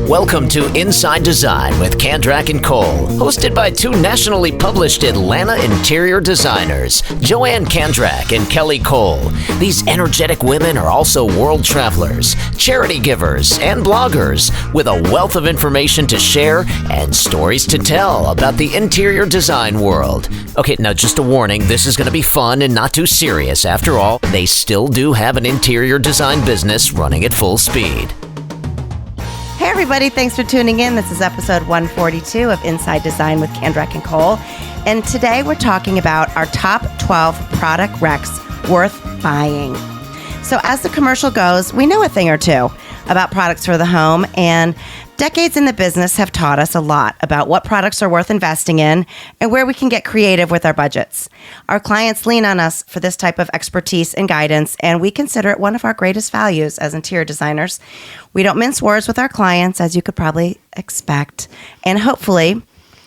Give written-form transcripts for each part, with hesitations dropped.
Welcome to Inside Design with Kandrac and Kole, hosted by two nationally published Atlanta interior designers, Joann Kandrac and Kelly Kole. These energetic women are also world travelers, charity givers, and bloggers with a wealth of information to share and stories to tell about the interior design world. Okay, now just a warning, this is going to be fun and not too serious. After all, they still do have an interior design business running at full speed. Hey everybody, thanks for tuning in. This is episode 142 of Inside Design with Kandrac and Kole. And today we're talking about our top 12 product recs worth buying. So as the commercial goes, we know a thing or two about products for the home, and decades in the business have taught us a lot about what products are worth investing in and where we can get creative with our budgets. Our clients lean on us for this type of expertise and guidance, and we consider it one of our greatest values as interior designers. We don't mince words with our clients, as you could probably expect, and hopefully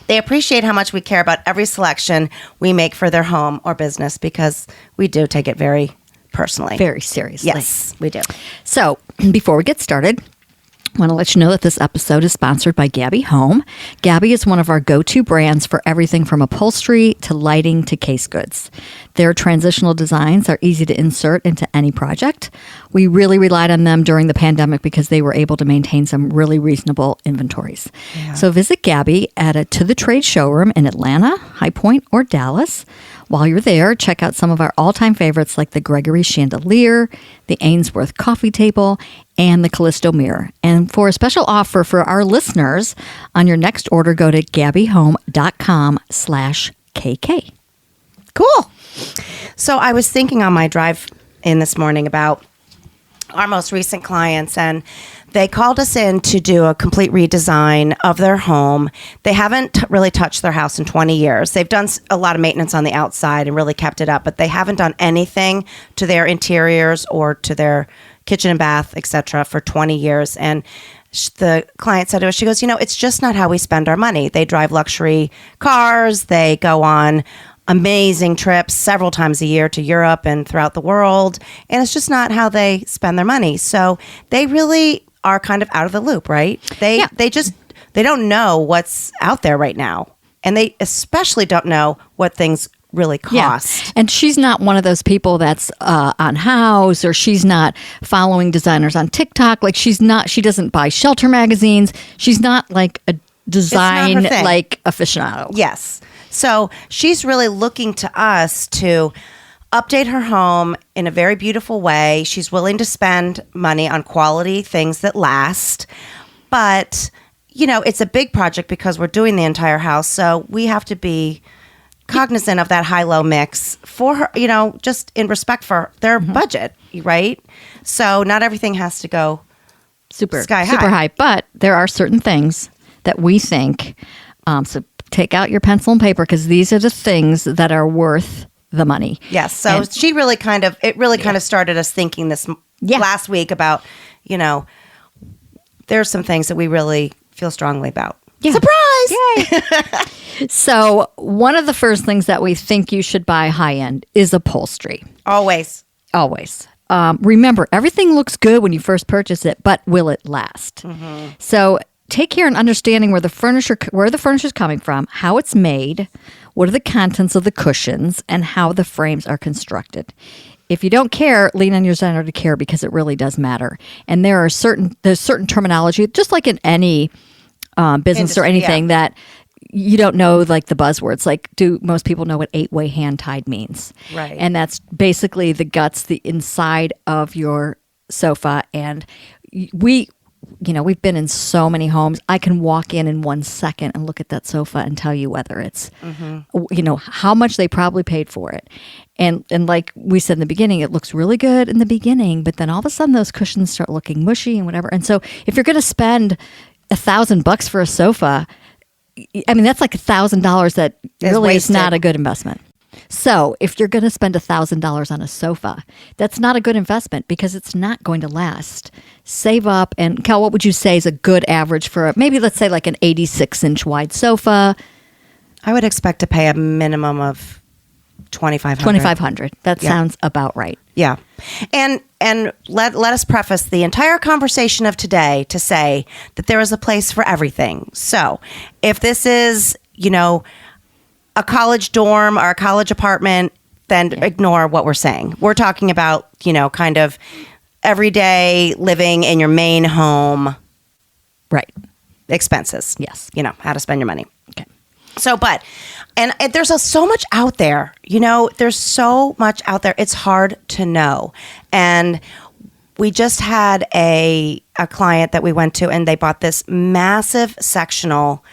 they appreciate how much we care about every selection we make for their home or business, because we do take it very personally. Very seriously. Yes, we do. So before we get started, I want to let you know that this episode is sponsored by Gabby Home. Gabby is one of our go-to brands for everything from upholstery to lighting to case goods. Their transitional designs are easy to insert into any project. We really relied on them during the pandemic because they were able to maintain some really reasonable inventories. Yeah. So visit Gabby at a To The Trade showroom in Atlanta, High Point, or Dallas. While you're there, check out some of our all-time favorites like the Gregory Chandelier, the Ainsworth Coffee Table, and the Callisto Mirror. And for a special offer for our listeners, on your next order, go to gabbyhome.com/KK. Cool. So I was thinking on my drive in this morning about our most recent clients, and they called us in to do a complete redesign of their home. They haven't really touched their house in 20 years. They've done a lot of maintenance on the outside and really kept it up, but they haven't done anything to their interiors or to their kitchen and bath, etc., for 20 years. And the client said to us, she goes, it's just not how we spend our money. They drive luxury cars. They go on amazing trips several times a year to Europe and throughout the world. And it's just not how they spend their money. So they really are kind of out of the loop, right? They don't know what's out there right now. And they especially don't know what things really cost. Yeah. And she's not one of those people that's on House, or she's not following designers on TikTok. Like she doesn't buy shelter magazines. She's not like a design like aficionado. Yes. So she's really looking to us to update her home in a very beautiful way. She's willing to spend money on quality things that last. But, it's a big project because we're doing the entire house. So we have to be cognizant of that high-low mix for her, just in respect for their budget, right? So not everything has to go super high. But there are certain things that we think, so take out your pencil and paper, because these are the things that are worth the money. Yes. So she really kind of started us thinking this last week about, there's some things that we really feel strongly about. Yeah. Surprise! Yay! So one of the first things that we think you should buy high-end is upholstery. Always. Remember, everything looks good when you first purchase it, but will it last? Mm-hmm. So take care in understanding where the furniture is coming from, how it's made, what are the contents of the cushions, and how the frames are constructed. If you don't care, lean on your designer to care, because it really does matter. And there's certain terminology, just like in any business industry, or anything, that you don't know, like the buzzwords. Like, do most people know what 8-way hand tied means? Right. And that's basically the guts, the inside of your sofa. And we've been in so many homes. I can walk in 1 second and look at that sofa and tell you whether it's, how much they probably paid for it. And like we said in the beginning, it looks really good in the beginning, but then all of a sudden those cushions start looking mushy and whatever. And so if you're going to spend $1,000 for a sofa, I mean, that's like $1,000 that really is not a good investment. So if you're going to spend $1,000 on a sofa, that's not a good investment because it's not going to last. Save up. And Cal, what would you say is a good average for maybe, let's say, like an 86-inch wide sofa? I would expect to pay a minimum of $2,500. $2,500. That Yeah. sounds about right. Yeah. And let us preface the entire conversation of today to say that there is a place for everything. So if this is, a college dorm or a college apartment, then ignore what we're saying. We're talking about, kind of everyday living in your main home Right. expenses. Yes. How to spend your money. Okay. So, and there's so much out there, there's so much out there. It's hard to know. And we just had a client that we went to, and they bought this massive sectional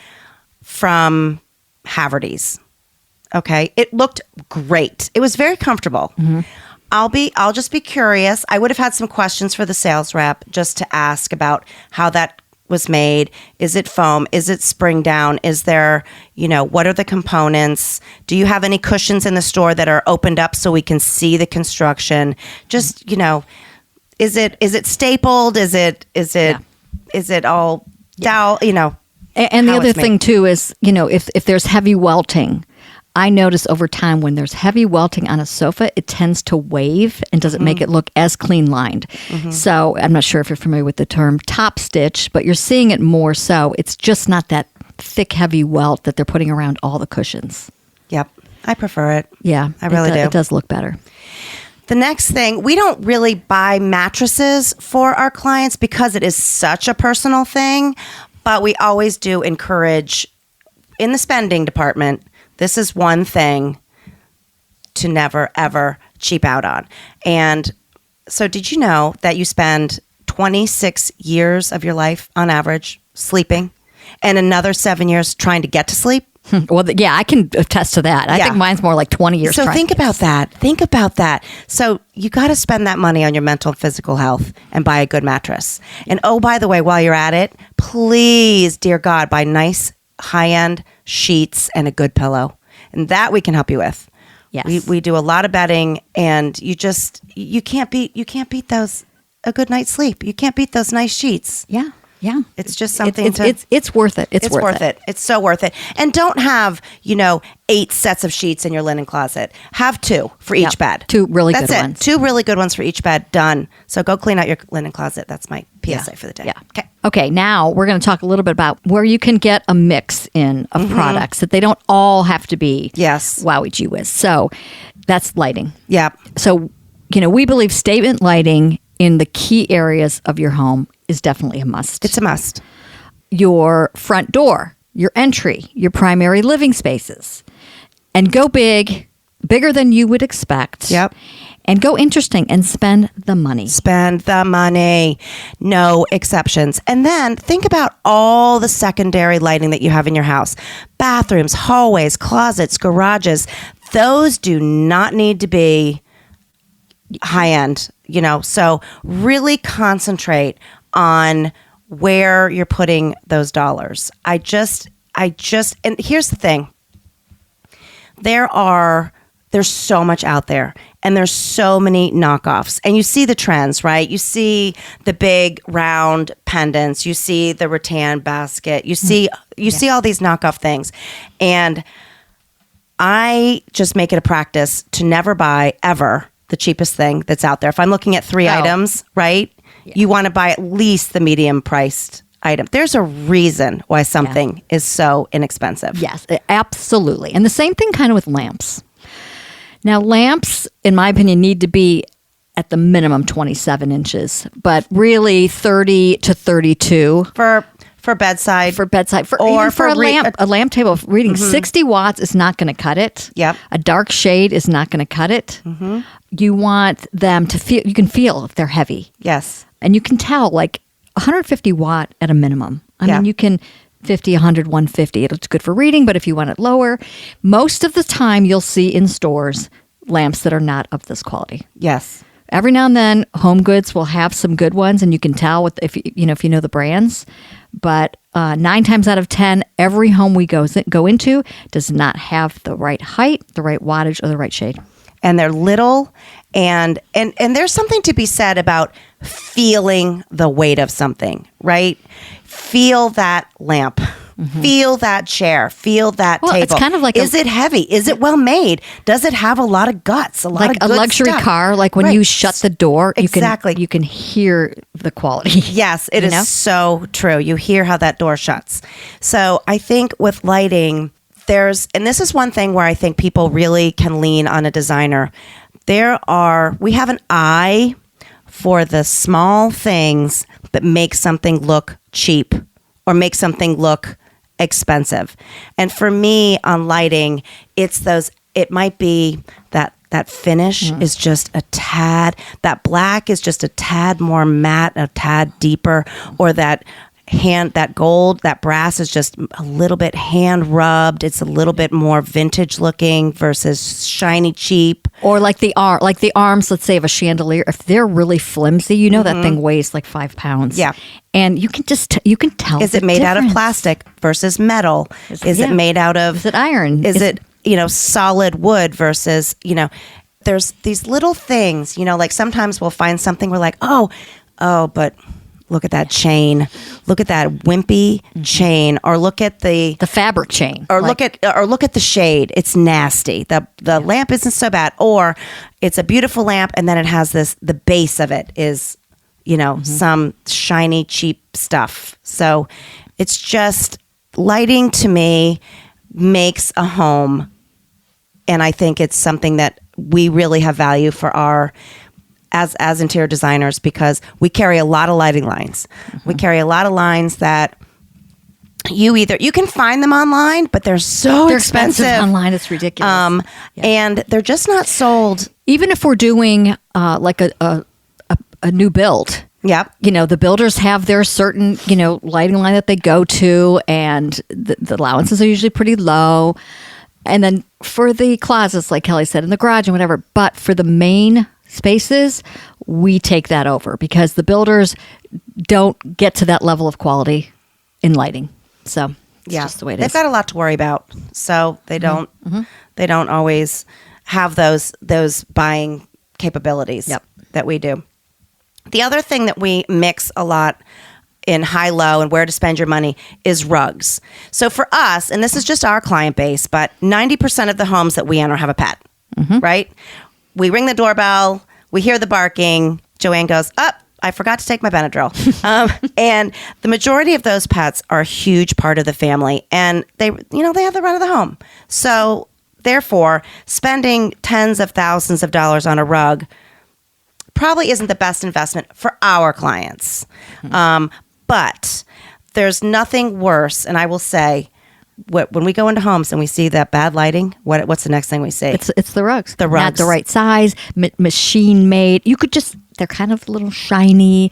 from Haverty's. Okay. It looked great. It was very comfortable. Mm-hmm. I'll just be curious. I would have had some questions for the sales rep just to ask about how that was made. Is it foam? Is it spring down? Is there, what are the components? Do you have any cushions in the store that are opened up so we can see the construction? Just, is it stapled? Is it all dowel? And the how other it's thing made. too is, if there's heavy welting, I notice over time when there's heavy welting on a sofa, it tends to wave and doesn't make it look as clean lined. Mm-hmm. So I'm not sure if you're familiar with the term top stitch, but you're seeing it more so. It's just not that thick, heavy welt that they're putting around all the cushions. Yep. I prefer it. Yeah. I really do. It does look better. The next thing, we don't really buy mattresses for our clients because it is such a personal thing, but we always do encourage in the spending department. This is one thing to never, ever cheap out on. And so did you know that you spend 26 years of your life on average sleeping and another 7 years trying to get to sleep? Well, yeah, I can attest to that. I think mine's more like 20 years. So think about that. Think about that. So you got to spend that money on your mental and physical health and buy a good mattress. And oh, by the way, while you're at it, please, dear God, buy nice high-end sheets and a good pillow. And that we can help you with. Yes. We do a lot of bedding, and you can't beat those, a good night's sleep. You can't beat those nice sheets. Yeah. Yeah. It's just something it's worth it. It's worth it. It's so worth it. And don't have, 8 sets of sheets in your linen closet. Have 2 for each bed. 2 really That's good it. ones. 2 really good ones for each bed. Done. So go clean out your linen closet. That's my PSA for the day. Yeah. Okay. Okay, now we're going to talk a little bit about where you can get a mix in of products that they don't all have to be Yes. wowie gee whiz. So that's lighting. Yeah. So, we believe statement lighting in the key areas of your home is definitely a must. It's a must. Your front door, your entry, your primary living spaces. And go big, bigger than you would expect. Yep. And go interesting and spend the money. Spend the money. No exceptions. And then think about all the secondary lighting that you have in your house. Bathrooms, hallways, closets, garages. Those do not need to be high end, So really concentrate on where you're putting those dollars. And here's the thing. There's so much out there, and there's so many knockoffs, and you see the trends, right? You see the big round pendants, you see the rattan basket, you see all these knockoff things. And I just make it a practice to never buy ever the cheapest thing that's out there. If I'm looking at 3 items, right? Yeah. You want to buy at least the medium priced item. There's a reason why something is so inexpensive. Yes, absolutely. And the same thing kind of with lamps. Now, lamps, in my opinion, need to be at the minimum 27 inches, but really 30 to 32. For bedside. For bedside. Or for a lamp table. Reading 60 watts is not going to cut it. Yep. A dark shade is not going to cut it. Mm-hmm. You want them to feel, you can feel if they're heavy. Yes. And you can tell, like 150 watt at a minimum. I mean, you can 50, 100, 150. It's good for reading, but if you want it lower, most of the time you'll see in stores lamps that are not of this quality. Yes. Every now and then, Home Goods will have some good ones, and you can tell if you know the brands. But 9 times out of 10, every home we go into does not have the right height, the right wattage, or the right shade. And they're little, and there's something to be said about feeling the weight of something, right? Feel that lamp, Feel that chair. Feel that Well, table. it's kind of like is it heavy? Is it well made? Does it have a lot of guts? A lot like of a good luxury stuff? car. Like when Right. you shut the door, Exactly. you can hear the quality. Yes, it is know? so true. You hear how that door shuts. So I think with lighting, and this is one thing where I think people really can lean on a designer. We have an eye for the small things that make something look cheap or make something look expensive. And for me on lighting, it might be that finish is just a tad, that black is just a tad more matte, a tad deeper, or that gold, that brass is just a little bit hand rubbed. It's a little bit more vintage looking versus shiny cheap. Or like the arms, let's say, of a chandelier. If they're really flimsy, that thing weighs like 5 pounds. Yeah. And you can tell. Is it made out of plastic versus metal? Is it made out of? Is it iron? Is it solid wood versus There's these little things. Like sometimes we'll find something we're like, oh, but look at that chain. Look at that wimpy chain, or look at the fabric chain, or look at the shade. It's nasty. The lamp isn't so bad, or it's a beautiful lamp, and then it has the base of it is some shiny cheap stuff. So it's just lighting to me makes a home, and I think it's something that we really have value for our as interior designers, because we carry a lot of lighting lines. We carry a lot of lines that you can find them online, but they're expensive online. It's ridiculous. And they're just not sold. Even if we're doing like a new build. Yep. The builders have their certain, lighting line that they go to, and the allowances are usually pretty low. And then for the closets, like Kelly said, in the garage and whatever, but for the main spaces, we take that over because the builders don't get to that level of quality in lighting. So it's just the way it is. They've got a lot to worry about. So they don't always have those buying capabilities that we do. The other thing that we mix a lot in high-low and where to spend your money is rugs. So for us, and this is just our client base, but 90% of the homes that we enter have a pet, right? We ring the doorbell, we hear the barking, Joann goes, I forgot to take my Benadryl. And the majority of those pets are a huge part of the family, and they have the run of the home. So therefore, spending tens of thousands of dollars on a rug probably isn't the best investment for our clients. But there's nothing worse, and I will say, when we go into homes and we see that bad lighting, what's the next thing we see? It's the rugs. The rugs. Not the right size, machine made. They're kind of a little shiny.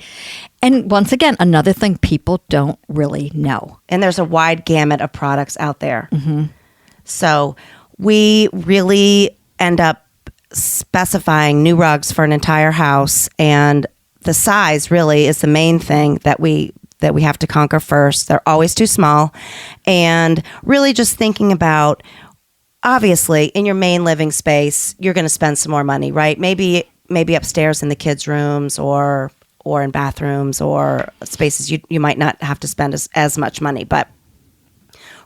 And once again, another thing people don't really know. And there's a wide gamut of products out there. So we really end up specifying new rugs for an entire house, and the size really is the main thing that we have to conquer first. They're always too small, and really just thinking about, obviously in your main living space you're going to spend some more money, right? Maybe upstairs in the kids' rooms or in bathrooms or spaces you might not have to spend as much money, but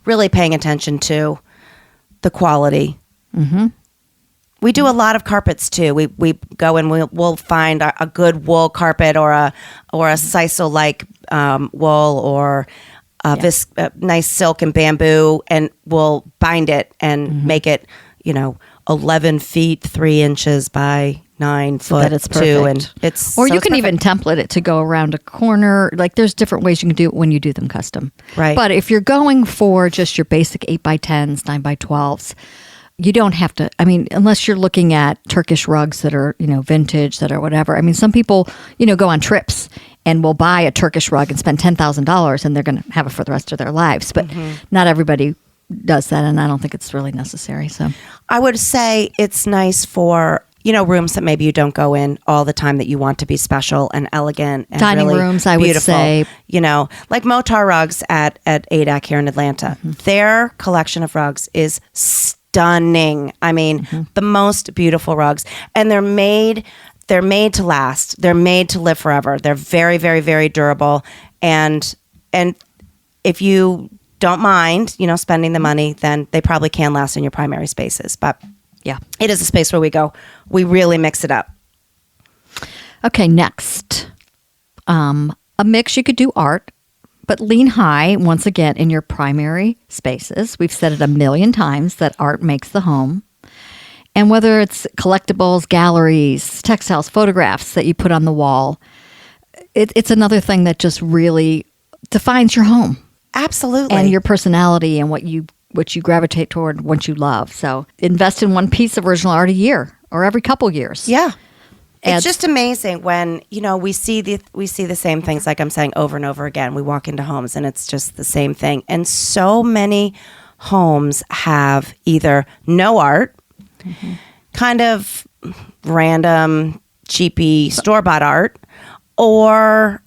really paying attention to the quality. We do a lot of carpets too. We go and we'll find a good wool carpet or a sisal-like wool or nice silk and bamboo, and we'll bind it and make it 11 feet 3 inches by 9 foot that it's 2, perfect. and you can even template it to go around a corner. Like there's different ways you can do it when you do them custom. Right. But if you're going for just your basic 8x10s, 9x12s, you don't have to, unless you're looking at Turkish rugs that are, vintage, that are whatever. Some people, go on trips and will buy a Turkish rug and spend $10,000 and they're going to have it for the rest of their lives. But not everybody does that, and I don't think it's really necessary. So I would say it's nice for, rooms that maybe you don't go in all the time, that you want to be special and elegant and dining really rooms, I beautiful. would say. Like Motar Rugs at ADAC here in Atlanta. Their collection of rugs is stunning. The most beautiful rugs, and they're made to last. They're made to live forever. They're very, very, very durable. And if you don't mind, spending the money, then they probably can last in your primary spaces. But Yeah. it is a space where we really mix it up. Okay, next. A mix, you could do art, but lean high, once again, in your primary spaces. We've said it a million times that art makes the home. And whether it's collectibles, galleries, textiles, photographs that you put on the wall, it's another thing that just really defines your home. Absolutely. And your personality and what you gravitate toward, what you love. So invest in one piece of original art a year or every couple years. Yeah. It's just amazing when, we see the same things, like I'm saying, over and over again. We walk into homes and it's just the same thing. And so many homes have either no art, kind of random, cheapy, store-bought art, or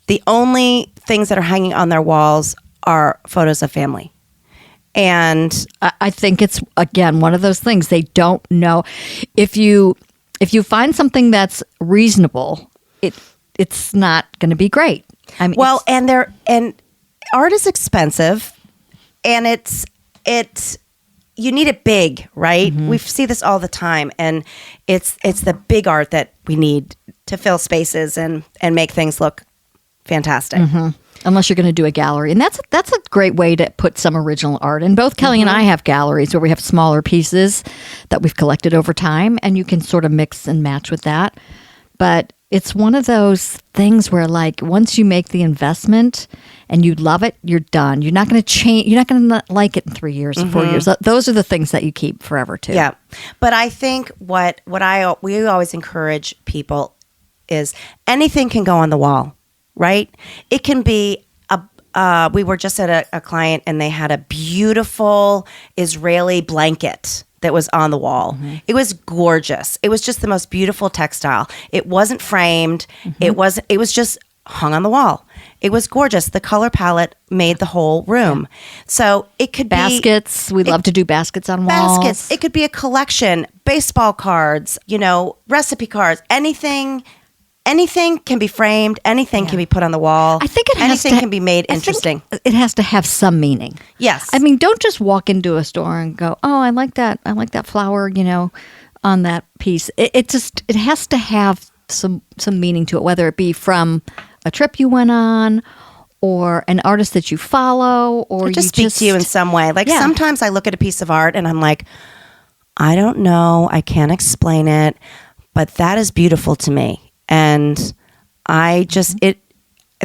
the only things that are hanging on their walls are photos of family. And I think it's, again, one of those things they don't know. If you find something that's reasonable, it's not going to be great. I mean, well, and art is expensive, and it's you need it big, right? We see this all the time, and it's the big art that we need to fill spaces and make things look fantastic. unless you're going to do a gallery. And that's a great way to put some original art. And both Kelly and I have galleries where we have smaller pieces that we've collected over time, and you can sort of mix and match with that. But it's one of those things where, like, once you make the investment and you love it, you're done. You're not going to change. You're not going to like it in 3 years or 4 years. Those are the things that you keep forever too. Yeah. But I think what we always encourage people is anything can go on the wall, right? It can be we were just at a client, and they had a beautiful Israeli blanket that was on the wall. It was gorgeous. It was just the most beautiful textile. It wasn't framed. It was just hung on the wall. It was gorgeous. The color palette made the whole room. So it could baskets. We love to do baskets on walls. Baskets. It could be a collection, baseball cards, recipe cards, anything can be framed. Anything can be put on the wall. I think anything can be made interesting. It has to have some meaning. Yes. I mean, don't just walk into a store and go, "Oh, I like that. I like that flower," on that piece. It has to have some meaning to it, whether it be from a trip you went on, or an artist that you follow, or it just speaks to you in some way. Like sometimes I look at a piece of art and I'm like, I don't know, I can't explain it, but that is beautiful to me. And I just,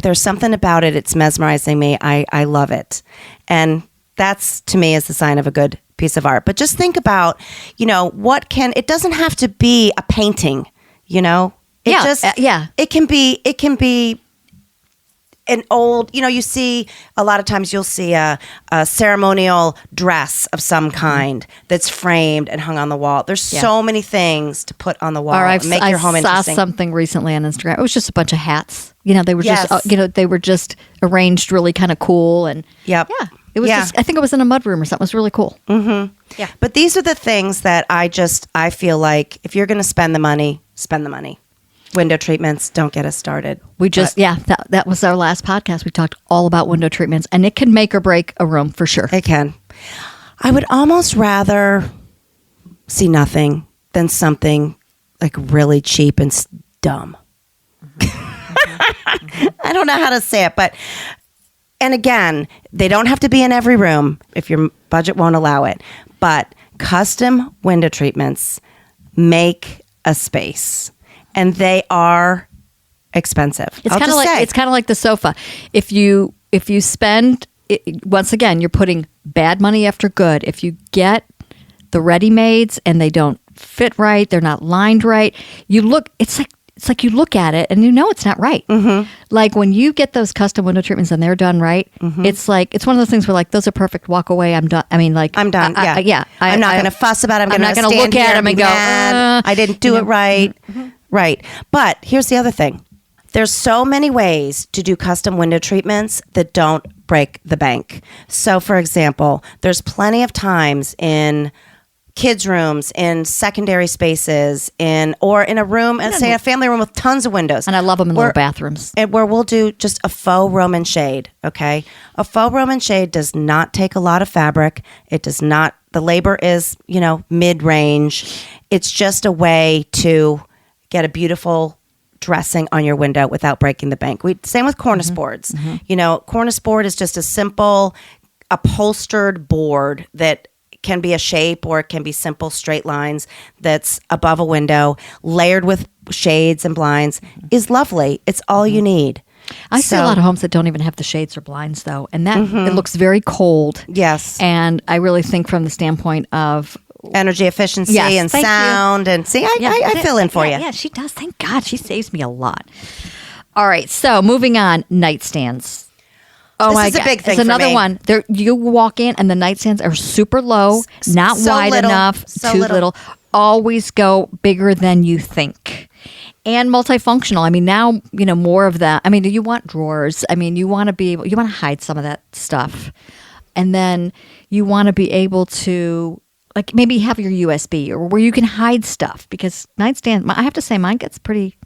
there's something about it. It's mesmerizing me. I love it. And that's, to me, is the sign of a good piece of art. But just think about, it doesn't have to be a painting, It can be an old, you see, a lot of times you'll see a ceremonial dress of some kind that's framed and hung on the wall. There's so many things to put on the wall and make your home interesting. I saw something recently on Instagram. It was just a bunch of hats. They were just, they were just arranged really kind of cool. And it was just, I think it was in a mudroom or something. It was really cool. Yeah. But these are the things that I feel like if you're going to spend the money, spend the money. Window treatments, don't get us started. That was our last podcast. We talked all about window treatments, and it can make or break a room for sure. It can. I would almost rather see nothing than something like really cheap and dumb. I don't know how to say it, and again, they don't have to be in every room if your budget won't allow it, but custom window treatments make a space. And they are expensive. It's kind of like the sofa. If you spend once again, you're putting bad money after good. If you get the ready-mades and they don't fit right, they're not lined right. It's like you look at it and it's not right. Like when you get those custom window treatments and they're done right, it's one of those things where, like, those are perfect. Walk away. I'm done. I mean, like, I'm done. I'm not going to fuss about it. I'm not going to look at them and go, I didn't do it right. Right. But here's the other thing. There's so many ways to do custom window treatments that don't break the bank. So, for example, there's plenty of times in kids' rooms, in secondary spaces, or in a room, and say a family room with tons of windows. And I love them in little bathrooms. And where we'll do just a faux Roman shade, okay? A faux Roman shade does not take a lot of fabric. It does not, the labor is, mid-range. It's just a way to get a beautiful dressing on your window without breaking the bank. Same with cornice boards. Cornice board is just a simple upholstered board that can be a shape or it can be simple straight lines that's above a window, layered with shades and blinds, is lovely. It's all you need. I see a lot of homes that don't even have the shades or blinds, though, and that it looks very cold. Yes. And I really think from the standpoint of energy efficiency and sound. And see, I fill in for you. Yeah, she does. Thank God. She saves me a lot. All right. So moving on, nightstands. Oh, this is a big thing. It's another for me. one. There, you walk in and the nightstands are super low, not so wide little, enough, so too little. little. Always go bigger than you think. And multifunctional. I mean, now, more of that. I mean, you want drawers. I mean, you want to hide some of that stuff. And then you want to be able to, like, maybe have your USB or where you can hide stuff, because nightstand, I have to say, mine gets pretty.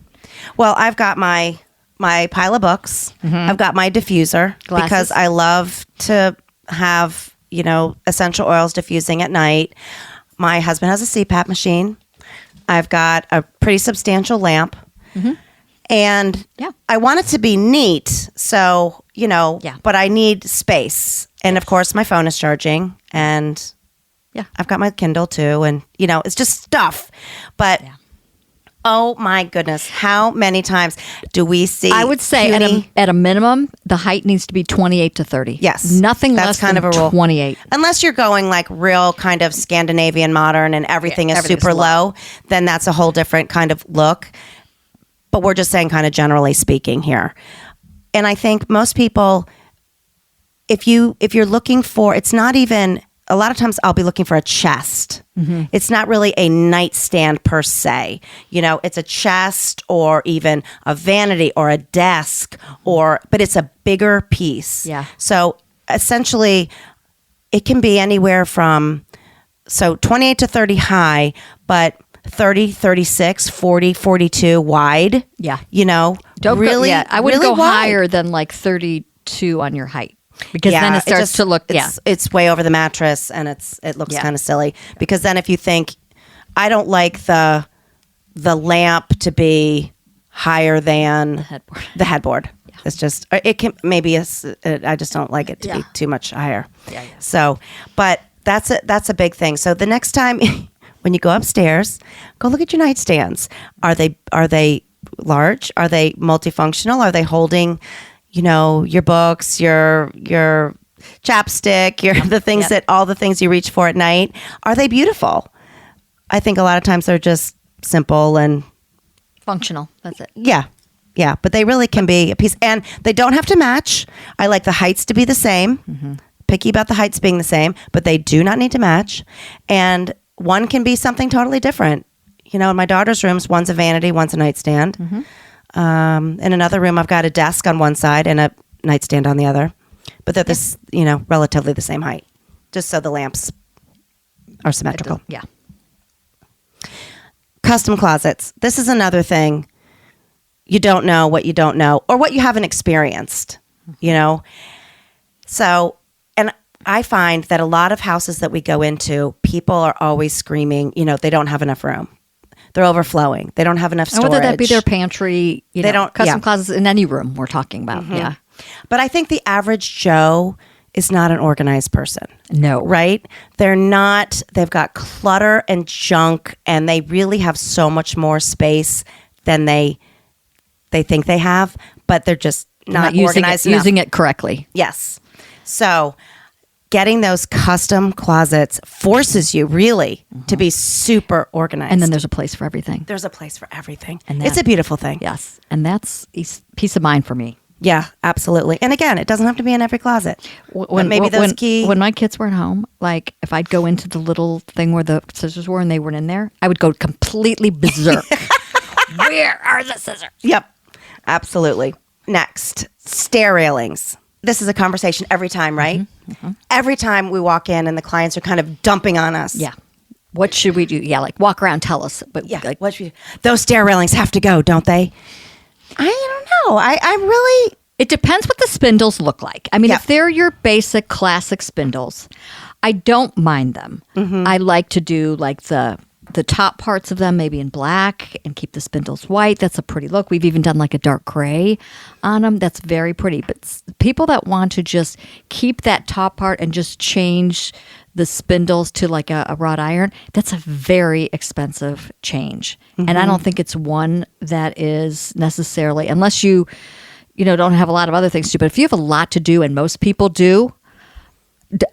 Well, I've got my pile of books. I've got my diffuser Glasses. because I love to have, essential oils diffusing at night. My husband has a CPAP machine. I've got a pretty substantial lamp. And I want it to be neat. So, but I need space. And of course, my phone is charging. And I've got my Kindle too. And, it's just stuff. But oh my goodness, how many times do we see? I would say at a minimum, the height needs to be 28 to 30. Yes. Nothing that's less kind than of a rule. 28. Unless you're going like real kind of Scandinavian modern and everything is everything's super low, then that's a whole different kind of look. But we're just saying kind of generally speaking here. And I think most people, if you're looking for, it's not even, a lot of times I'll be looking for a chest. It's not really a nightstand per se. It's a chest or even a vanity or a desk, but it's a bigger piece. Yeah. So essentially, it can be anywhere from 28 to 30 high, but 30, 36, 40, 42 wide. Yeah. Don't really. I wouldn't really go wide. higher than like 32 on your height. Because then it starts to look, it's way over the mattress and it looks kind of silly. Because then if you think, I don't like the lamp to be higher than the headboard. It's just, it can, maybe I just don't like it to be too much higher. Yeah. So, but that's a big thing. So the next time when you go upstairs, go look at your nightstands. Are they large? Are they multifunctional? Are they holding, your books, your chapstick, the things all the things you reach for at night? Are they beautiful? I think a lot of times they're just simple and functional. That's it. Yeah. But they really can be a piece, and they don't have to match. I like the heights to be the same. Picky about the heights being the same, but they do not need to match. And one can be something totally different. In my daughter's rooms, one's a vanity, one's a nightstand. In another room, I've got a desk on one side and a nightstand on the other. But they're this, relatively the same height, just so the lamps are symmetrical. Yeah. Custom closets. This is another thing. You don't know what you don't know or what you haven't experienced, So, and I find that a lot of houses that we go into, people are always screaming, they don't have enough room. They're overflowing. They don't have enough storage. And whether that be their pantry, custom yeah. closets in any room we're talking about. Yeah. But I think the average Joe is not an organized person. No. Right? They're not. They've got clutter and junk, and they really have so much more space than they think they have, but they're just not organized enough. Using it correctly. Yes. So getting those custom closets forces you really to be super organized. And then there's a place for everything. There's a place for everything. And it's a beautiful thing. Yes. And that's peace of mind for me. Yeah, absolutely. And again, it doesn't have to be in every closet. When my kids were at home, like if I'd go into the little thing where the scissors were and they weren't in there, I would go completely berserk. Where are the scissors? Yep, absolutely. Next, stair railings. This is a conversation every time, right? Every time we walk in and the clients are kind of dumping on us. Yeah. What should we do? Yeah, like walk around, tell us. But Yeah, like, what should we, those stair railings have to go, don't they? I don't know. I really... it depends what the spindles look like. I mean, Yeah. if they're your basic classic spindles, I don't mind them. I like to do like the top parts of them maybe in black and keep the spindles white. That's a pretty look. We've even done like a dark gray on them. That's very pretty. But people that want to just keep that top part and just change the spindles to like a wrought iron, that's a very expensive change. And I don't think it's one that is necessarily, unless you don't have a lot of other things to do. But if you have a lot to do, and most people do,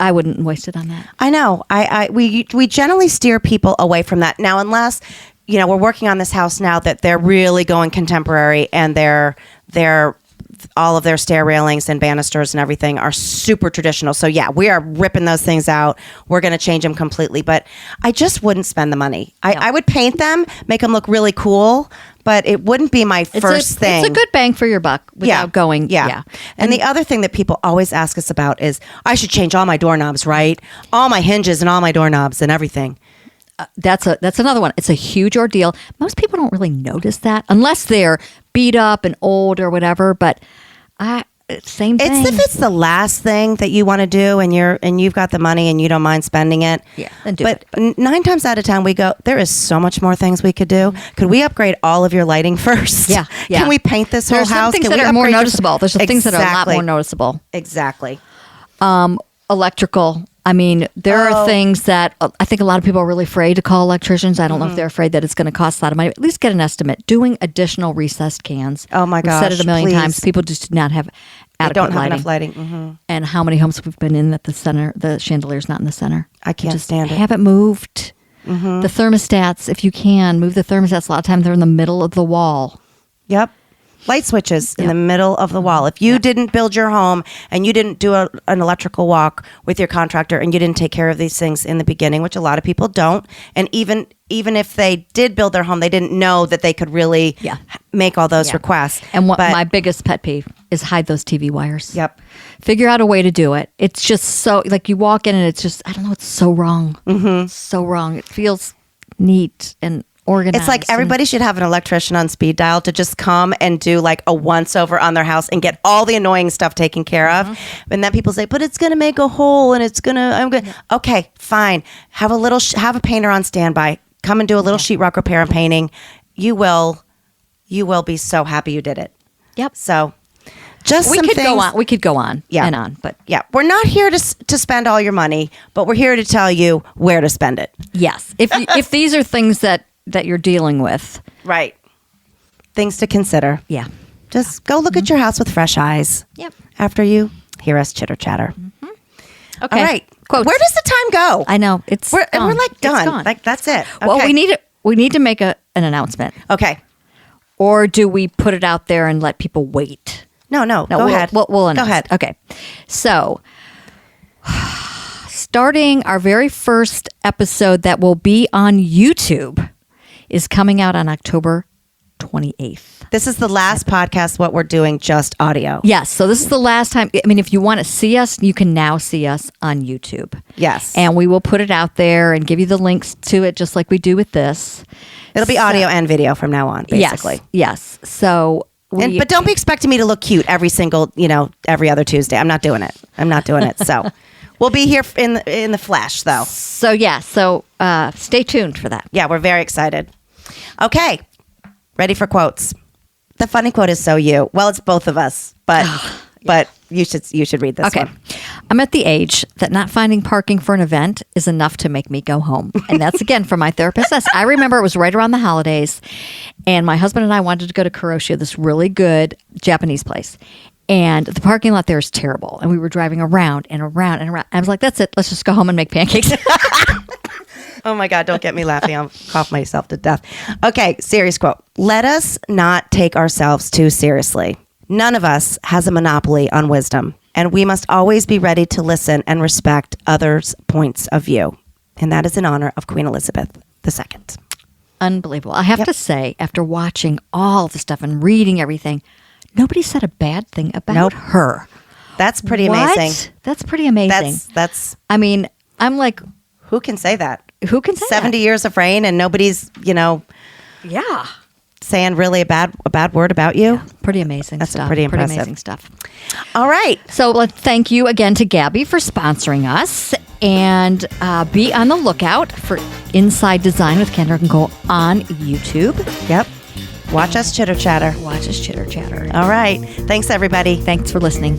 I wouldn't waste it on that. I know. We generally steer people away from that. Now, unless, we're working on this house now that they're really going contemporary, and they're all of their stair railings and banisters and everything are super traditional. So yeah, we are ripping those things out. We're going to change them completely. But I just wouldn't spend the money. I would paint them, make them look really cool, but it wouldn't be my first thing. It's a good bang for your buck without going. Yeah. And the other thing that people always ask us about is, I should change all my doorknobs, right? All my hinges and all my doorknobs and everything. That's another one. It's a huge ordeal. Most people don't really notice that unless they're beat up and old or whatever. But same thing. If it's the last thing that you want to do, and you've got the money and you don't mind spending it. Yeah, then do but it. 9 times out of 10, we go, there is so much more things we could do. Could we upgrade all of your lighting first? Yeah. Can we paint this whole There's house? some things Can that we are more upgrade your- noticeable. There's some things that are a lot Exactly. more noticeable. Exactly. Electrical. I mean, there are things that I think a lot of people are really afraid to call electricians. I don't know if they're afraid that it's going to cost a lot of money. At least get an estimate. Doing additional recessed cans. Oh my We've said it gosh, a million please. times. People just do not have I adequate don't have lighting. enough lighting. Mm-hmm. And how many homes we've been in that the center, the chandelier's not in the center. I can't Just stand it. have it moved. The thermostats, if you can, move the thermostats. A lot of times they're in the middle of the wall. Yep. Light switches in Yep. the middle of the wall. If you didn't build your home and you didn't do an electrical walk with your contractor, and you didn't take care of these things in the beginning, which a lot of people don't, and even if they did build their home, they didn't know that they could really make all those requests. And what But- my biggest pet peeve is hide those TV wires. Yep. Figure out a way to do it. It's just so, like, you walk in and it's just, I don't know, it's so wrong. It's so wrong. It feels neat and organized. It's like everybody should have an electrician on speed dial to just come and do like a once over on their house and get all the annoying stuff taken care of. And then people say, but it's going to make a hole and it's going to, I'm going to, okay, fine. Have a painter on standby. Come and do a little sheetrock repair and painting. You will be so happy you did it. Yep. So just We some could things. go on. We could go on Yeah. and on, but Yeah, we're not here to spend all your money, but we're here to tell you where to spend it. yes, if these are things that you're dealing with, Right. Things to consider. yeah. Just go look at your house with fresh eyes. Yep. After you hear us chitter chatter. Okay. All right. Quotes. Where does the time go? I know We're gone. like It's done. gone. Like that's it. Well, Okay. we need to make an announcement, Okay. or do we put it out there and let people wait? No. No, Go ahead. We'll Go announce. ahead. Okay. So, starting our very first episode that will be on YouTube is coming out on October 28th. This is the last podcast. What we're doing, just audio. Yes. So this is the last time. I mean, if you want to see us, you can now see us on YouTube. Yes. And we will put it out there and give you the links to it, just like we do with this. It'll be audio and video from now on, basically. Yes. So. But don't be expecting me to look cute every other Tuesday. I'm not doing it. So we'll be here in the flesh, though. So yeah. So stay tuned for that. Yeah, we're very excited. Okay, ready for quotes. The funny quote is so you. Well, it's both of us, but you should read this Okay. one. I'm at the age that not finding parking for an event is enough to make me go home. And that's again from my therapist. I remember it was right around the holidays, and my husband and I wanted to go to Kuroshio, this really good Japanese place. And the parking lot there is terrible. And we were driving around and around and around. I was like, that's it. Let's just go home and make pancakes. Oh my God, don't get me laughing. I'll cough myself to death. Okay, serious quote. Let us not take ourselves too seriously. None of us has a monopoly on wisdom, and we must always be ready to listen and respect others' points of view. And that is in honor of Queen Elizabeth II. Unbelievable. I have to say, after watching all the stuff and reading everything, nobody said a bad thing about her. That's pretty What? amazing. That's pretty amazing. That's I mean, I'm like, who can say that? Who can say 70 years of reign and nobody's, Yeah. saying really a bad word about you. Pretty amazing That's stuff. pretty impressive. amazing stuff. All right. So thank you again to Gabby for sponsoring us. And be on the lookout for Inside Design with Kandrac and Kole on YouTube. Yep. Watch us chitter chatter. Watch us chitter chatter. All right. Thanks, everybody. Thanks for listening.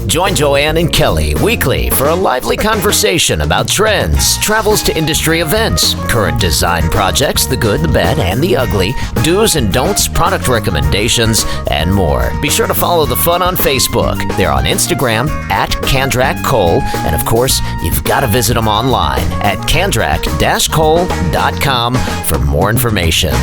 Join Joann and Kelly weekly for a lively conversation about trends, travels to industry events, current design projects, the good, the bad, and the ugly, do's and don'ts, product recommendations, and more. Be sure to follow the fun on Facebook. They're on Instagram at Kandrac Kole, and of course, you've got to visit them online at kandrac-kole.com for more information.